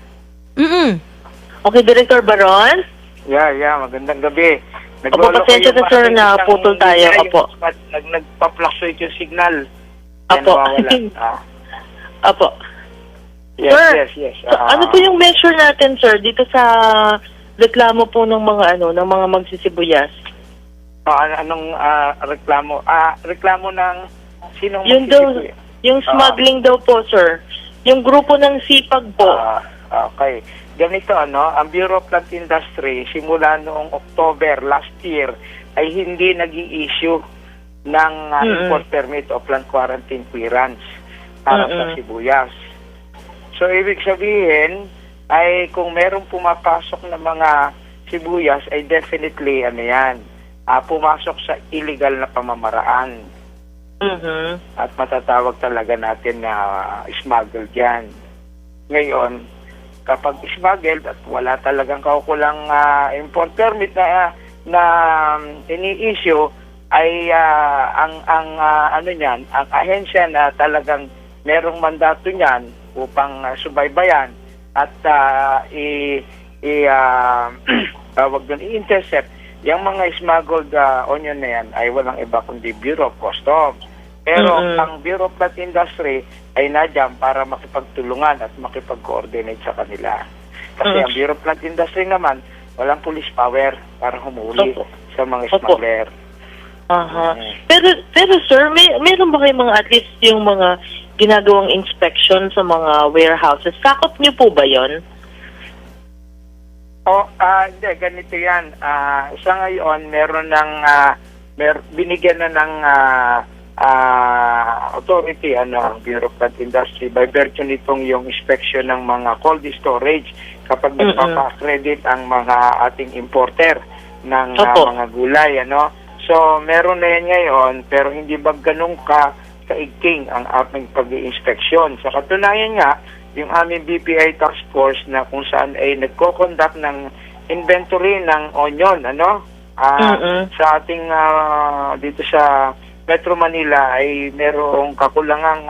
Okay, Director Baron? Yeah, magandang gabi. Opo, pasensya na sir na putol tayo. Opo. Nagpa-fluctuate yung signal. Opo. Opo. Yes. So, ano po yung measure natin, sir, dito sa reklamo po ng mga ng mga magsisibuyas? Anong reklamo? Reklamo ng sinong Yung daw, magsisibuyas? yung smuggling daw po, sir. Yung grupo ng sipag po. Okay. Ganito, ang Bureau of Plant Industry, simula noong October last year, ay hindi nag-i-issue ng import permit o plant quarantine clearance para sa sibuyas. So, ibig sabihin, ay kung merong pumapasok na mga sibuyas, ay definitely, pumasok sa illegal na pamamaraan. At matatawag talaga natin na smuggle dyan. Ngayon, kapag smuggled at wala talagang kaukulang import permit na ini-issue, ay ang ahensya na talagang merong mandato niyan upang subaybayan at i-intercept yung mga smuggled onion na yan ay walang iba kundi Bureau of Customs. Pero ang Bureau of Plant Industry ay nadyan para makipagtulungan at makipag-coordinate sa kanila. Kasi ang Bureau of Plant Industry naman, walang police power para humuli sa mga smuggler. Pero sir, meron ba kayong mga at least yung mga ginagawang inspection sa mga warehouses? Sakop niyo po ba yon? Hindi, ganito yan. Sa ngayon, meron ng binigyan na ng authority, ang Bureau of Plant Industry, by virtue nitong yung inspection ng mga cold storage kapag nagpapa-accredit ang mga ating importer ng mga gulay, So, meron na yan ngayon, pero hindi ba ganun kaigting ang aming pag-i-inspeksyon? Sa katunayan nga, yung aming BPI Task Force na kung saan ay nagko-conduct ng inventory ng onion, sa ating dito sa Metro Manila ay merong kakulangang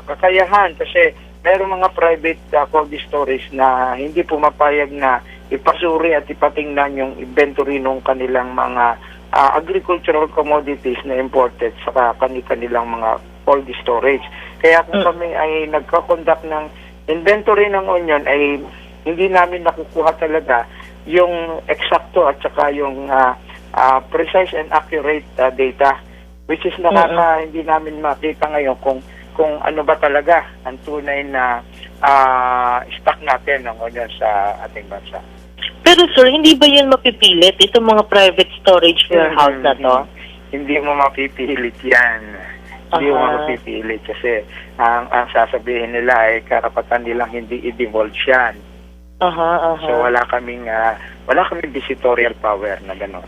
kakayahan kasi merong mga private cold storage na hindi pumapayag na ipasuri at ipatingnan yung inventory ng kanilang mga agricultural commodities na imported sa kanilang mga cold storage. Kaya kung kami ay nagko-conduct ng inventory ng onion ay hindi namin nakukuha talaga yung eksakto at saka yung precise and accurate data, which is hindi namin makita ngayon kung ano ba talaga ang tunay na stock natin ng onion sa ating bansa. Pero sir, hindi ba yun mapipilit? Itong mga private storage warehouse na to? Hindi mo mapipilit yan. Hindi mo mapipilit kasi ang sasabihin nila ay karapatan nilang hindi i-divulge yan. So wala kaming visitorial power na gano'n.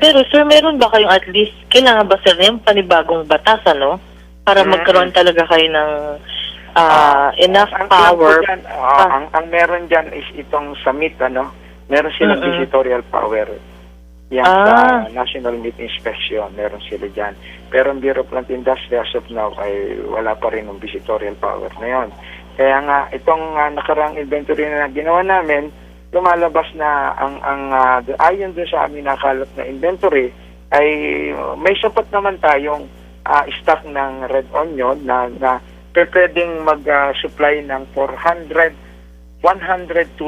Pero sir, meron ba kayong at least, kailangan ba sir yung panibagong batas, para magkaroon talaga kayo ng enough power? Ang meron dyan is itong summit, meron silang visitorial power. Yan sa National Meat Inspection, meron sila dyan. Pero ang Bureau of Plant Industry as of now ay wala pa rin ng visitorial power na yun. Kaya nga, itong nakaraang inventory na ginawa namin, lumalabas na ayon doon sa amin nakalap na inventory, ay may sapat naman tayong stock ng red onion na pwedeng mag-supply ng 102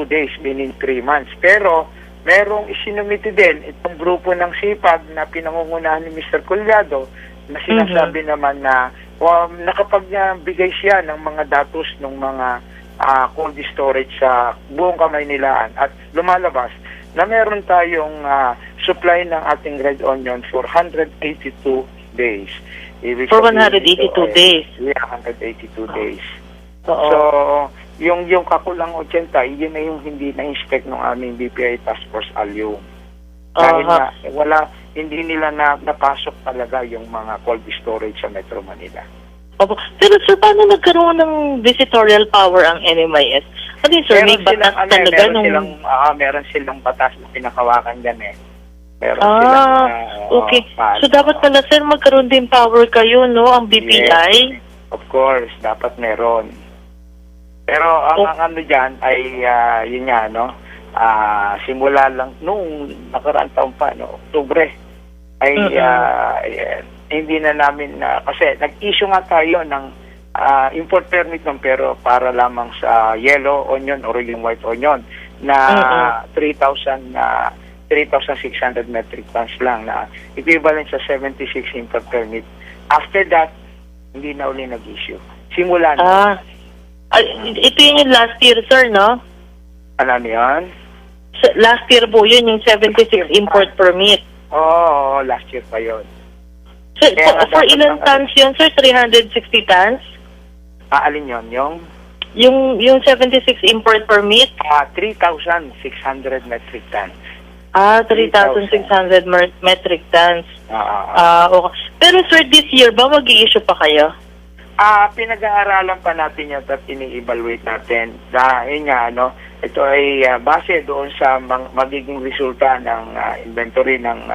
days, meaning 3 months. Pero merong isinumiti din itong grupo ng sipag na pinangungunahan ni Mr. Collado na sinasabi naman na nakapagbigay siya ng mga datos ng mga cold storage sa buong Kamaynilaan at lumalabas na meron tayong supply ng ating red onion for 182 days. Ibig For sabihin 182 ito, days. Yeah, 182 days. Oo. So, yung kakulang 80, yun na yung hindi na-inspect ng aming BPI Task Force Alyung. Dahil nga, hindi nila napasok talaga yung mga cold storage sa Metro Manila. Opo. Pero sir, paano nagkaroon ng visitorial power ang NMIS? Ano yun, sir? May batas talaga meron silang batas na pinakawakan dyan eh. Meron okay. So dapat pala, sir, magkaroon din power kayo, no? Ang BPI? Yes, of course, dapat meron. Pero ang ano dyan ay, yun nga, no? Simula lang, nung nakaraang taon pa, no? Oktubre, ay hindi na namin, kasi nag-issue nga tayo ng import permit nun, pero para lamang sa yellow onion or yung white onion na 3,600 metric tons lang na equivalent sa 76 import permit. After that, hindi na uli nag-issue. Simula na. Ito yung last year, sir, no? Ano yan? Last year po yun, yung 76 import permit. Oo, last year pa yun. Sir, for ilang tons yun, sir? 360 tons? Alin yun? Yung 76 import permit? 3,600 metric tons. 3,600 metric tons. Okay. Pero sir, this year ba mag-i-issue pa kayo? Pinag-aaralan pa natin yan at ini-evaluate natin. Dahil nga, ito ay base doon sa magiging resulta ng inventory ng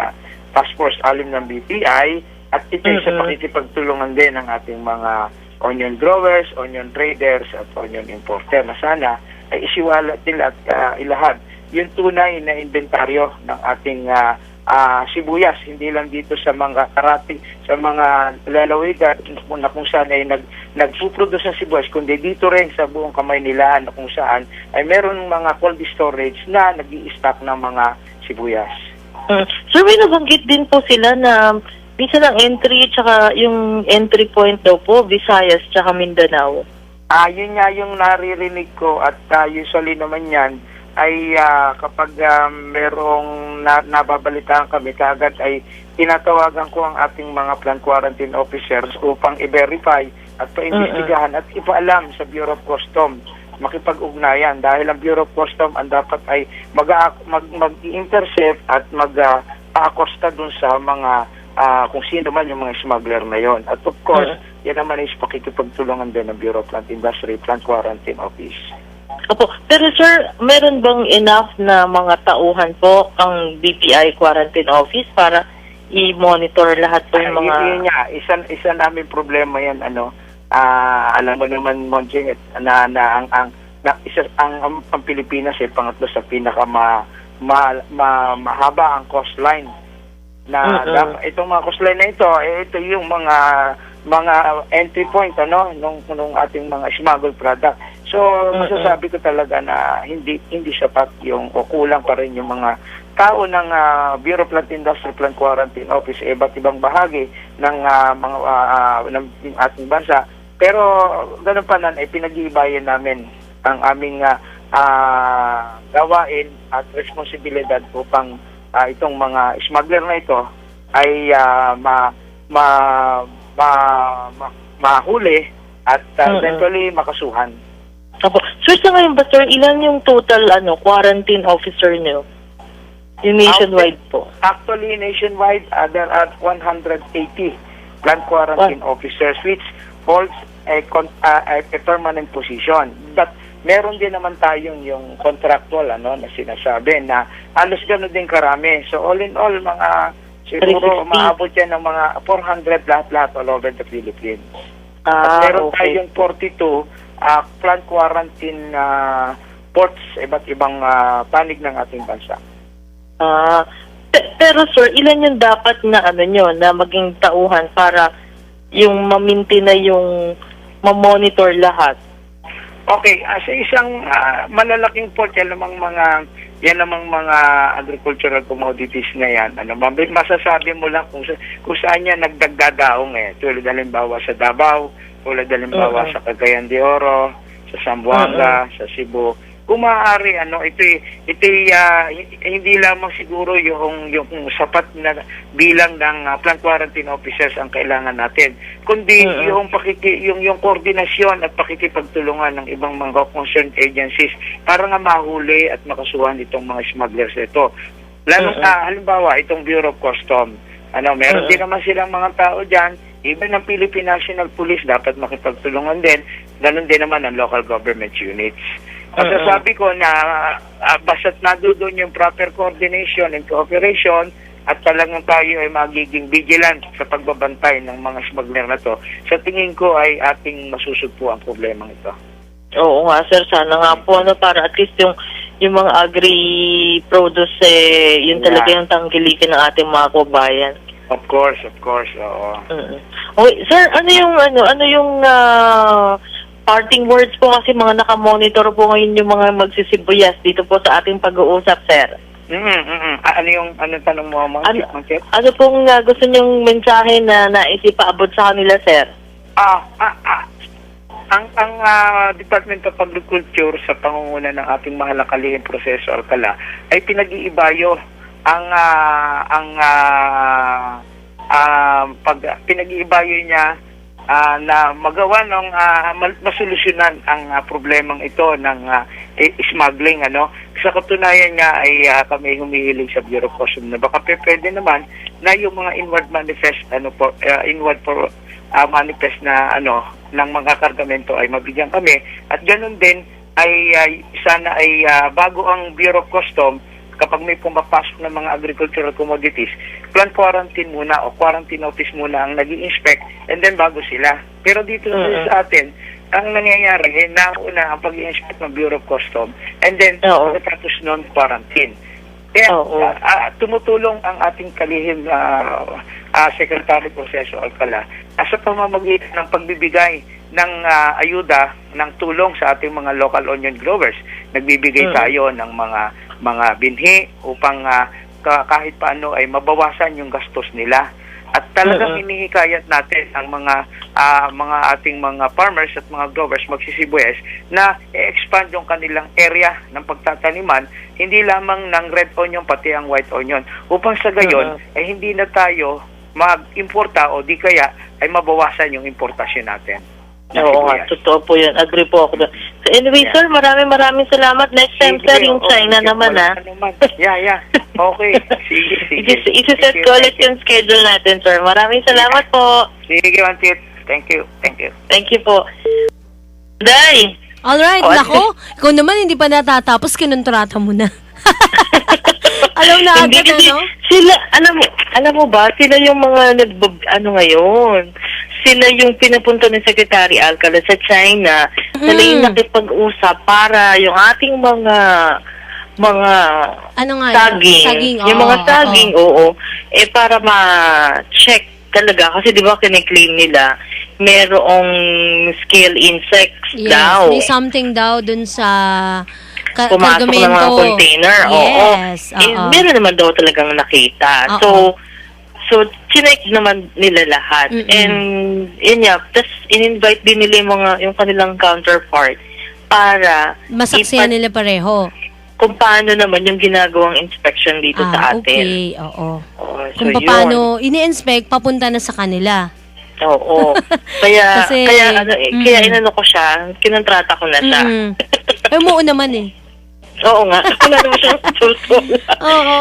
Task Force Alim ng BPI at ito ay sa pakikipagtulungan din ng ating mga onion growers, onion traders at onion importer na sana ay isiwalat nila at ilahad yung tunay na inventaryo ng ating sibuyas, hindi lang dito sa mga karating, sa mga lalawigan na kung saan ay nagpuproduce ng sibuyas, kundi dito rin sa buong Kamaynilaan na kung saan ay meron mga cold storage na nag-i-stock ng mga sibuyas. Sir, may nabanggit din po sila na bisa ng entry tsaka yung entry point daw po, Visayas tsaka Mindanao. Yun nga yung naririnig ko at usually naman yan ay kapag merong nababalitaan kami, kagad ay tinatawagan ko ang ating mga plant quarantine officers upang i-verify at pa-imbestigahan at ipaalam sa Bureau of Customs, makipag-ugnayan dahil ang Bureau of Customs ang dapat ay mag-intercept at mag-acosta dun sa mga kung sino man yung mga smuggler na yon. At of course, yan naman is pakikipagtulungan din ng Bureau of Plant Industry Plant Quarantine Office. Opo. Pero sir, meron bang enough na mga tauhan po ang BPI Quarantine Office para i-monitor lahat po yung mga... Yun nga, isa namin problema yan, alam mo naman, Monjing, ang Pilipinas ay pangatlo sa mahaba ang coastline. Itong mga coastline na ito, ito yung mga entry point nung ating mga smuggled product. So masasabi ko talaga na hindi sapat yung o kulang pa rin yung mga tao ng Bureau of Plant Industry Plant Quarantine Office sa iba't ibang bahagi ng ng ating bansa. Pero ganun pa nan ay pinag-iibayan namin ang aming gawain at responsibilidad upang itong mga smuggler na ito ay mahuli at eventually makasuhan. Opo. Sir, sa ngayon ba, sir, ilan yung total quarantine officer niyo? Yung nationwide po? Actually, nationwide, there are 180 plant quarantine officers which holds a permanent position. But meron din naman tayong yung contractual na sinasabi na halos gano'n din karami. So all in all, mga siguro maabot yan ng mga 400 lahat all over the Philippines. At meron tayong 42 plant quarantine ports, iba't ibang panig ng ating bansa. Pero sir, ilan yung dapat na na maging tauhan para yung maminti na yung ma-monitor lahat? Okay, sa isang malalaking port, yan namang mga agricultural commodities na yan. Masasabi mo lang kung saan yan nagdagdadaong tulad halimbawa sa Davao, tulad halimbawa sa Cagayan de Oro, sa Zamboanga, sa Cebu. kung maaari hindi lamang siguro yung sapat na bilang ng plant quarantine officers ang kailangan natin, kundi yung koordinasyon at pakikipagtulungan ng ibang mga concerned agencies para nga mahuli at makasuhan itong mga smugglers nito. Lalo halimbawa itong Bureau of Customs, meron din naman silang mga tao diyan, even ng Philippine National Police dapat makipagtulungan din, ganun din naman ang local government units. Masasabi ko na basta't nandoon yung proper coordination and cooperation at talagang tayo ay magiging vigilant sa pagbabantay ng mga smuggler na to, sa tingin ko ay ating masusugpo ang problema ito. Oo nga, sir. Sana nga po, para at least yung mga agri-produce, yun talaga yung tangkilikin ng ating mga kabayan. Of course, oo. Okay, sir, ano yung parting words po, kasi mga nakamonitor po ngayon yung mga magsisibuyas dito po sa ating pag-uusap, sir. Ano tanong mo, Ma'am Chef? Ano pong gusto niyong mensahe na naisipaabot sa kanila, sir? Ang Department of Agriculture sa pangunguna ng ating mahal na kalihim Proseso Alcala ay pinag-iibayo pinag-iibayo niya na magawa ng masolusyonan ang problemang ito ng smuggling. Sa katunayan nga ay kami humihiling sa Bureau of Customs na baka pwede naman na yung mga inward manifest manifest na ng mga kargamento ay mabigyan kami, at ganun din ay sana ay bago ang Bureau of Customs, kapag may pumapasok ng mga agricultural commodities, plant quarantine muna o quarantine notice muna ang nag-i-inspect, and then bago sila. Pero dito sa atin, ang nangyayari nauna ang pag-i-inspect ng Bureau of Customs, and then tapos non-quarantine. Kaya tumutulong ang ating kalihim Secretary Proseso Alcala sa pamamagitan ng pagbibigay ng ayuda, ng tulong sa ating mga local onion growers. Nagbibigay tayo ng mga binhi upang kahit paano ay mabawasan yung gastos nila. At talagang hinihikayat natin ang mga ating mga farmers at mga growers magsisibuyas na i-expand yung kanilang area ng pagtataniman, hindi lamang ng red onion pati ang white onion, upang sa gayon ay hindi na tayo mag-importa o di kaya ay mabawasan yung importasyon natin. Oo nga, totoo po yun. Agree po ako doon. So anyway, sir, maraming salamat. Next time, sir, yung China naman, Yeah. Okay. Sige. Isi-set ko ulit yung schedule natin, sir. Maraming salamat po. Sige, Mantit. Thank you. Thank you po. Day! Alright, nako. Ikaw naman hindi pa natatapos, kinontrata mo na. Alam na agad, Sila, alam mo ba, sila yung mga ngayon. Sila yung pinapunta ni Secretary Alcala sa China. Sila yung nakipag-usap para yung ating mga saging, yung mga saging, para ma-check talaga. Kasi di ba kiniklaim nila, merong scale insects daw. May something daw dun sa pumasok ng mga container. Yes. Meron naman daw talagang nakita. So, chinek naman nila lahat. And, tapos in-invite din nila yung kanilang counterpart para masaksihan nila pareho kung paano naman yung ginagawang inspection dito sa atin. Okay, oo. So kung paano ini-inspect, papunta na sa kanila. Oo. Kaya inano ko siya, kinontrata ko na siya. Umuo naman eh. Oo nga. Wala naman siyang susunod.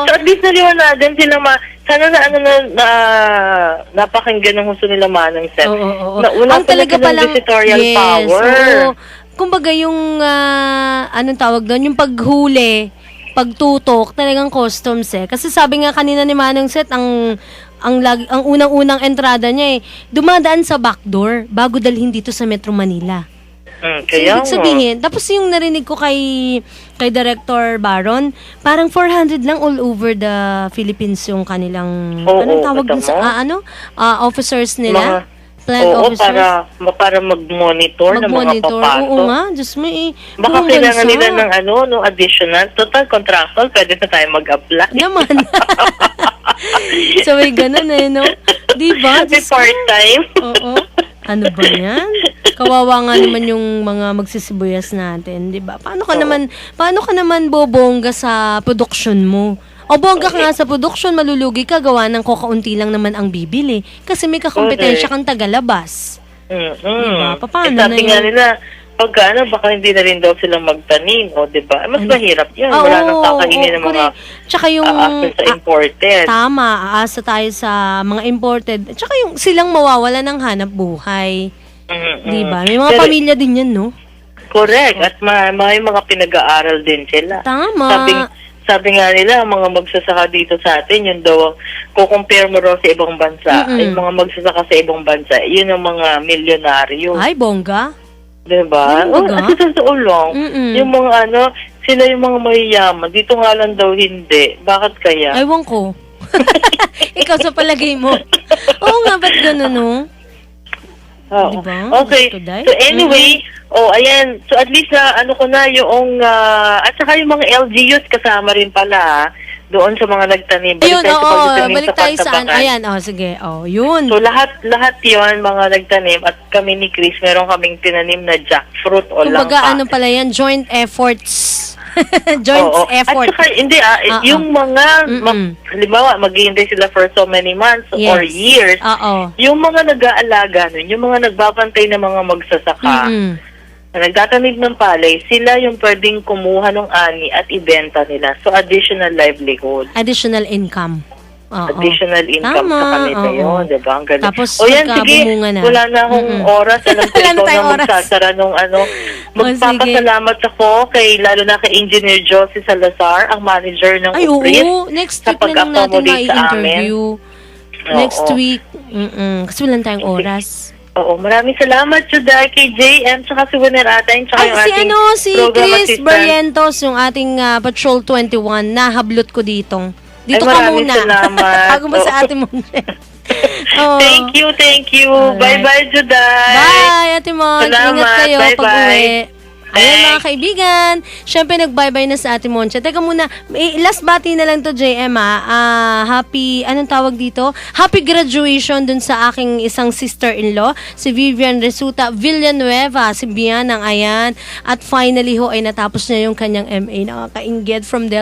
So at least naliwanagan sila sana napakinggan ng gusto nila manang set. Ang talaga palang visitorial power. Kumbaga yung anong tawag doon, yung paghuli, pagtutok, talagang customs eh. Kasi sabi nga kanina ni Manong Set, ang unang-unang entrada niya dumadaan sa backdoor bago dalhin dito sa Metro Manila. So, ibig sabihin, tapos yung narinig ko kay Director Baron, parang 400 lang all over the Philippines yung kanilang, anong tawag dun sa, officers nila? Plant officers? Para mag-monitor ng mga papasok. Oo nga, Diyos mo baka kailangan nila ng additional. Total contractual, pwede na tayo mag-apply. Naman. So, may ganun no? Diba? Part-time. Oo. Ano ba yan? Kawawa nga naman yung mga magsisibuyas natin, 'di ba? Paano ka naman bobongga sa production mo? O bongga ka nga sa production, malulugi ka, gawa ng kakaunti lang naman ang bibili. Kasi may kakompetensya kang tagalabas. Diba? Paano na sabi yun? nga nila, pagka baka hindi na rin daw silang magtanim, o diba? Mas mahirap yun. Wala nang kakainin ng mga correct. Tsaka yung aasa sa imported. Tama, aasa tayo sa mga imported. Tsaka yung silang mawawala ng hanap buhay. Diba? May mga pamilya din yan, no? Correct. At may mga pinag-aaral din sila. Tama. Sabi nga nila, ang mga magsasaka dito sa atin, yun daw, kukumpare mo raw sa ibang bansa, yung mga magsasaka sa ibang bansa, yun ang mga milyonaryo. Ay, bongga. Diba? At sa totoo lang, yung mga sila yung mga mayayaman, dito nga lang daw hindi. Bakit kaya? Ewan ko. Ikaw sa palagay mo. Oo nga, ba't gano'n, no? Diba? Okay. So anyway, ayan. So at least ko na yung at saka yung mga LGUs kasama rin pala doon sa mga nagtanim. Ayun, balik tayo sa ayan, sige. Yun. So lahat 'yon mga nagtanim at kami ni Chris meron kaming tinanim na jackfruit o langka. Kumbaga pala yan, joint efforts. Effort. At saka, hindi yung mga, halimbawa, maghihintay sila for so many months or years, yung mga nag-aalaga nun, yung mga nagbabantay ng mga magsasaka, na nagtatanim ng palay, sila yung pwedeng kumuha ng ani at ibenta nila. So, additional livelihood. Additional income. Additional income sa kanila yun, diba? Ang galing. Tapos, yan, sige, wala na akong oras. Alam ko ikaw na magsasara nung magpapasalamat ako lalo na kay Engineer Josie Salazar, ang manager ng UPRIS. Next week na lang natin mai-interview. Next week. Kasi wala tayong oras. Maraming salamat, Juday, kay JM, tsaka si Winner Atay, tsaka yung ating si program Chris assistant. Barrientos, yung ating Patrol 21, nahablot ko dito. Dito ka maraming muna. salamat. Bago ba sa Ate Mon? Thank you. Alright. Bye-bye, Juday. Bye, Ate Mon. Salamat. Ingat kayo Bye-bye. pag-uwi. Ayan mga kaibigan, syempre nag-bye-bye na sa Ate Moncha. Teka muna, last bati na lang to JM happy, anong tawag dito? Happy graduation dun sa aking isang sister-in-law, si Vivian Resulta Villanueva, si Bianang, ayan. At finally ay natapos niya yung kanyang MA. Nakakainged from Del